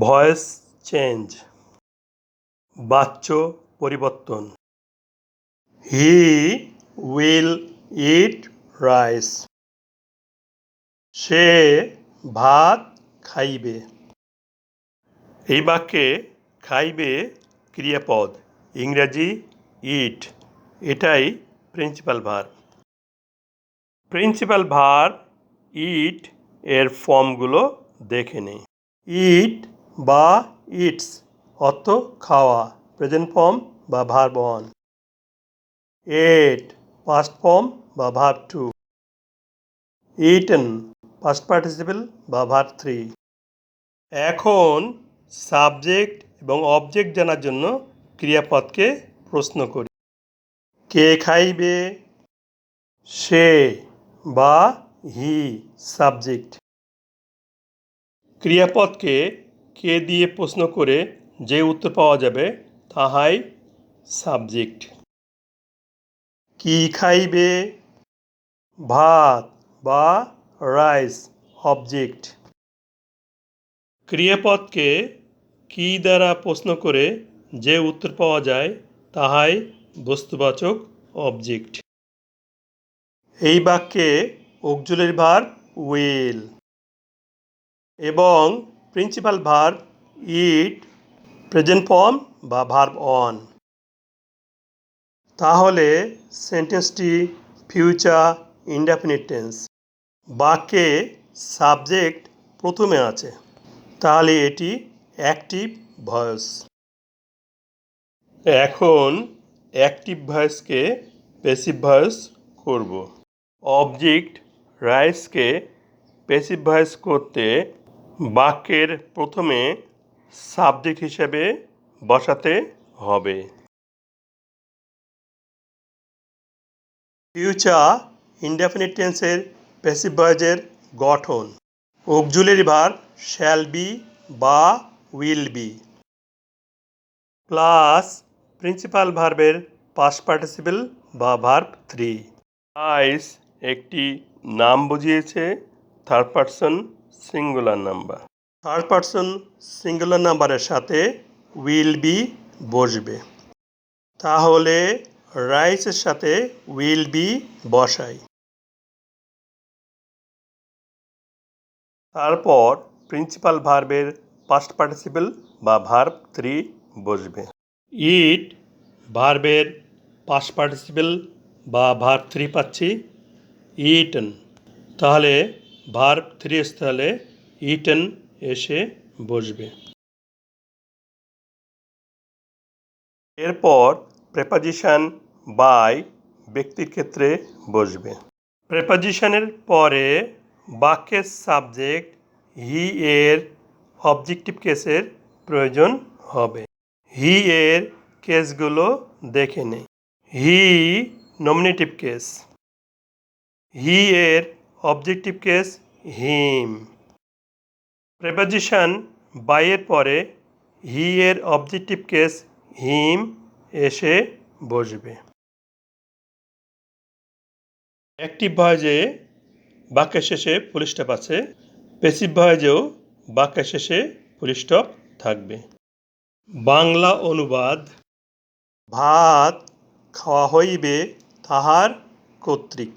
Voice change, বাচ্য পরিবর্তন। He will eat rice. সে ভাত খাইবে। এই বাক্যে খাইবে ক্রিয়াপদ, ইংরাজি ইট, এটাই principal verb. Principal verb eat এর ফর্মগুলো দেখে নেই। ইট বা ইটস অর্থ খাওয়া, প্রেজেন্ট ফর্ম বা verb one. Ate past form বা verb two. Eaten past participle বা ভার্ব থ্রি। এখন সাবজেক্ট এবং অবজেক্ট জানার জন্য ক্রিয়াপদকে প্রশ্ন করি। কে খাইবে? সে বা হি সাবজেক্ট। ক্রিয়াপদকে কে দিয়ে প্রশ্ন করে যে উত্তর পাওয়া যাবে তাহাই সাবজেক্ট। কি খাইবে? ভাত বা রাইস অবজেক্ট। ক্রিয়াপদকে কি দ্বারা প্রশ্ন করে যে উত্তর পাওয়া যায় তাহাই বস্তুবাচক অবজেক্ট। এই বাক্যে অক্সিলারি ভার্ব উইল এবং প্রিন্সিপাল ভার্ব ইট প্রেজেন্ট ফর্ম বা ভার্ব অন। তাহলে সেন্টেন্সটি ফিউচার ইনডেফিনিট টেন্স। বাক্যে সাবজেক্ট প্রথমে আছে, তাহলে এটি অ্যাক্টিভ ভয়েস। এখন অ্যাক্টিভ ভয়েসকে প্যাসিভ ভয়েস করব। অবজেক্ট রাইসকে প্যাসিভ ভয়েস করতে বাক্যের প্রথমে সাবজেক্ট হিসেবে বসাতে হবে। ফিউচার ইনডেফিনিট টেন্সের প্যাসিভ ভয়েসের গঠন অক্সিলারি ভার্ব শ্যাল বি বা উইল বি প্লাস প্রিন্সিপাল ভার্বের পাস্ট পার্টিসিপল বা ভার্ব থ্রি। রাইস একটি নাম বুঝিয়েছে third person singular number. Third person singular নাম্বারের সাথে উইল বি বসবে, তাহলে রাইসের সাথে উইল বি বসাই। তারপর প্রিন্সিপাল ভার্বের পাস্ট পার্টিসিপল বা ভার্ব থ্রি বসবে। ইট ভার্বের পাস্ট পার্টিসিপল বা ভার্ব থ্রি পাচ্ছি ইটেন, তাহলে ভার্ব থ্রি স্থলে ইটেন এসে বসবে। এরপর প্রেপোজিশন বাই ব্যক্তির ক্ষেত্রে বসবে। প্রেপোজিশনের পরে বাক্যের সাবজেক্ট হি এর অবজেক্টিভ কেসের প্রয়োজন হবে। হি এর কেসগুলো দেখে নেই। হি নমিনেটিভ কেস। হি এর objective case him. Preposition by এর পরে হি এর অবজেক্টিভ কেস হিম এসে বসবে। অ্যাক্টিভ ভয়েসে বাক্যের শেষে ফুল স্টপ আছে, প্যাসিভ ভয়েসেও বাক্যের শেষে ফুল স্টপ থাকবে। বাংলা অনুবাদ ভাত খাওয়া হইবে তাহার কর্তৃক।